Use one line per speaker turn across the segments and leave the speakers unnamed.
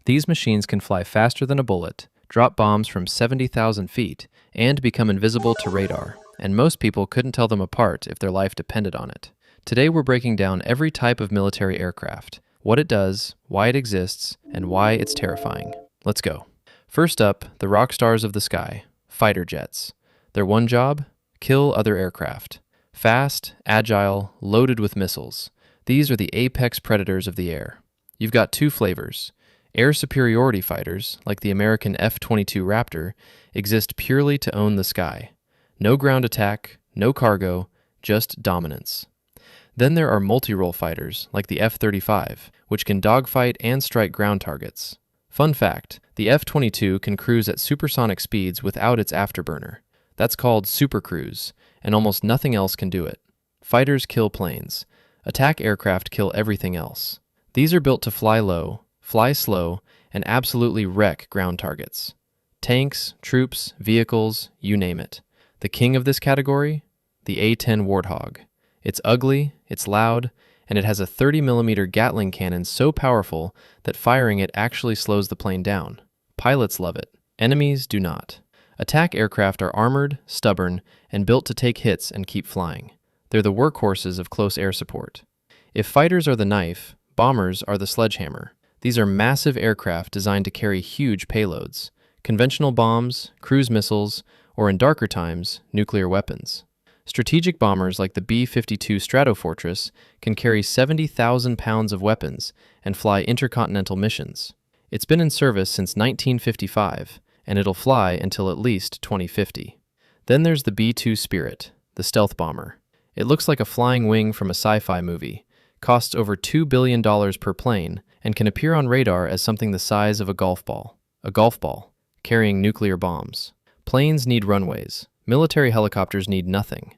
These machines can fly faster than a bullet, drop bombs from 70,000 feet, and become invisible to radar, and most people couldn't tell them apart if their life depended on it. Today we're breaking down every type of military aircraft, what it does, why it exists, and why it's terrifying. Let's go. First up, the rock stars of the sky, fighter jets. Their one job? Kill other aircraft. Fast, agile, loaded with missiles. These are the apex predators of the air. You've got two flavors. Air superiority fighters, like the American F-22 Raptor, exist purely to own the sky. No ground attack, no cargo, just dominance. Then there are multi-role fighters, like the F-35, which can dogfight and strike ground targets. Fun fact, the F-22 can cruise at supersonic speeds without its afterburner. That's called supercruise, and almost nothing else can do it. Fighters kill planes. Attack aircraft kill everything else. These are built to fly low, fly slow, and absolutely wreck ground targets. Tanks, troops, vehicles, you name it. The king of this category? The A-10 Warthog. It's ugly, it's loud, and it has a 30mm Gatling cannon so powerful that firing it actually slows the plane down. Pilots love it. Enemies do not. Attack aircraft are armored, stubborn, and built to take hits and keep flying. They're the workhorses of close air support. If fighters are the knife, bombers are the sledgehammer. These are massive aircraft designed to carry huge payloads, conventional bombs, cruise missiles, or in darker times, nuclear weapons. Strategic bombers like the B-52 Stratofortress can carry 70,000 pounds of weapons and fly intercontinental missions. It's been in service since 1955, and it'll fly until at least 2050. Then there's the B-2 Spirit, the stealth bomber. It looks like a flying wing from a sci-fi movie, costs over $2 billion per plane, and can appear on radar as something the size of a golf ball, carrying nuclear bombs. Planes need runways. Military helicopters need nothing.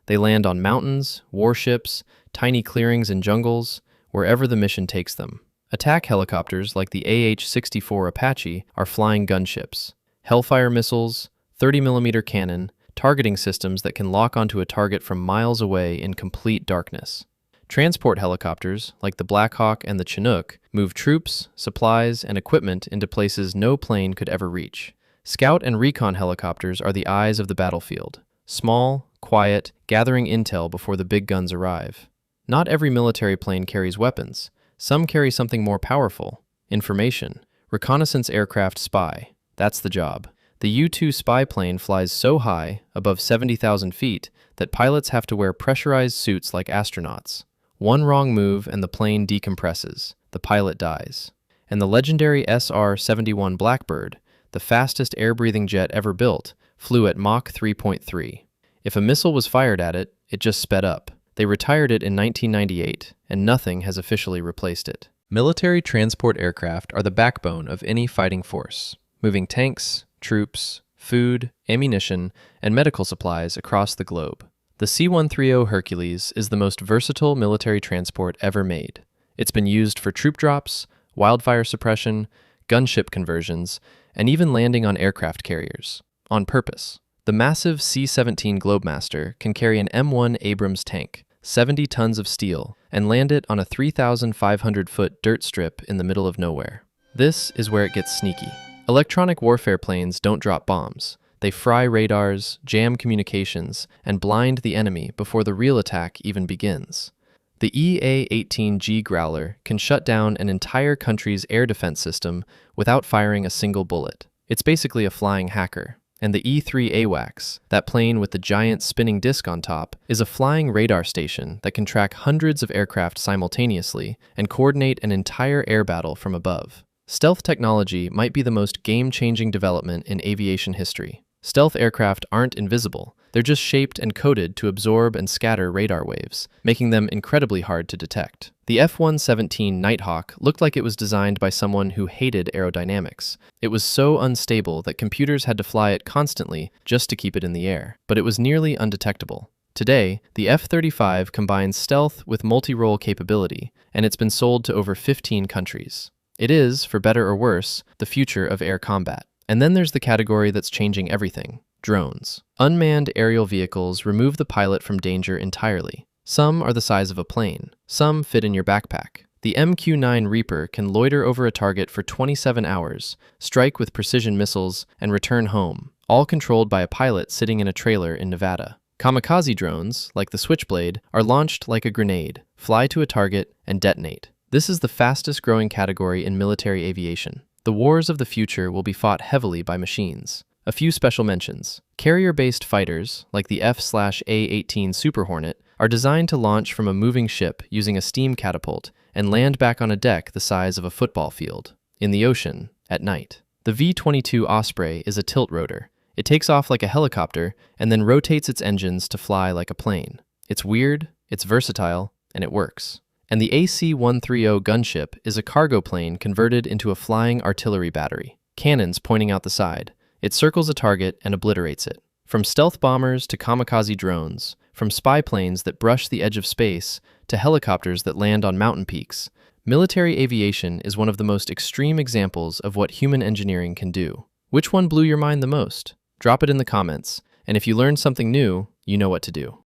They land on mountains, warships, tiny clearings and jungles, wherever the mission takes them. Attack helicopters like the AH-64 Apache are flying gunships. Hellfire missiles, 30mm cannon, targeting systems that can lock onto a target from miles away in complete darkness. Transport helicopters, like the Black Hawk and the Chinook, move troops, supplies, and equipment into places no plane could ever reach. Scout and recon helicopters are the eyes of the battlefield. Small, quiet, gathering intel before the big guns arrive. Not every military plane carries weapons. Some carry something more powerful: information. Reconnaissance aircraft spy. That's the job. The U-2 spy plane flies so high, above 70,000 feet, that pilots have to wear pressurized suits like astronauts. One wrong move and the plane decompresses. The pilot dies. And the legendary SR-71 Blackbird, the fastest air-breathing jet ever built, flew at Mach 3.3. If a missile was fired at it, it just sped up. They retired it in 1998, and nothing has officially replaced it. Military transport aircraft are the backbone of any fighting force, moving tanks, troops, food, ammunition, and medical supplies across the globe. The C-130 Hercules is the most versatile military transport ever made. It's been used for troop drops, wildfire suppression, gunship conversions, and even landing on aircraft carriers, on purpose. The massive C-17 Globemaster can carry an M1 Abrams tank, 70 tons of steel, and land it on a 3,500-foot dirt strip in the middle of nowhere. This is where it gets sneaky. Electronic warfare planes don't drop bombs. They fry radars, jam communications, and blind the enemy before the real attack even begins. The EA-18G Growler can shut down an entire country's air defense system without firing a single bullet. It's basically a flying hacker. And the E-3 AWACS, that plane with the giant spinning disc on top, is a flying radar station that can track hundreds of aircraft simultaneously and coordinate an entire air battle from above. Stealth technology might be the most game-changing development in aviation history. Stealth aircraft aren't invisible. They're just shaped and coded to absorb and scatter radar waves, making them incredibly hard to detect. The F-117 Nighthawk looked like it was designed by someone who hated aerodynamics. It was so unstable that computers had to fly it constantly just to keep it in the air, but it was nearly undetectable. Today, the F-35 combines stealth with multi-role capability, and it's been sold to over 15 countries. It is, for better or worse, the future of air combat. And then there's the category that's changing everything: drones. Unmanned aerial vehicles remove the pilot from danger entirely. Some are the size of a plane. Some fit in your backpack. The MQ-9 Reaper can loiter over a target for 27 hours, strike with precision missiles, and return home, all controlled by a pilot sitting in a trailer in Nevada. Kamikaze drones, like the Switchblade, are launched like a grenade, fly to a target, and detonate. This is the fastest growing category in military aviation. The wars of the future will be fought heavily by machines. A few special mentions. Carrier-based fighters, like the F/A-18 Super Hornet, are designed to launch from a moving ship using a steam catapult and land back on a deck the size of a football field, in the ocean, at night. The V-22 Osprey is a tilt rotor. It takes off like a helicopter and then rotates its engines to fly like a plane. It's weird, it's versatile, and it works. And the AC-130 gunship is a cargo plane converted into a flying artillery battery, cannons pointing out the side. It circles a target and obliterates it. From stealth bombers to kamikaze drones, from spy planes that brush the edge of space to helicopters that land on mountain peaks, military aviation is one of the most extreme examples of what human engineering can do. Which one blew your mind the most? Drop it in the comments, and if you learned something new, you know what to do.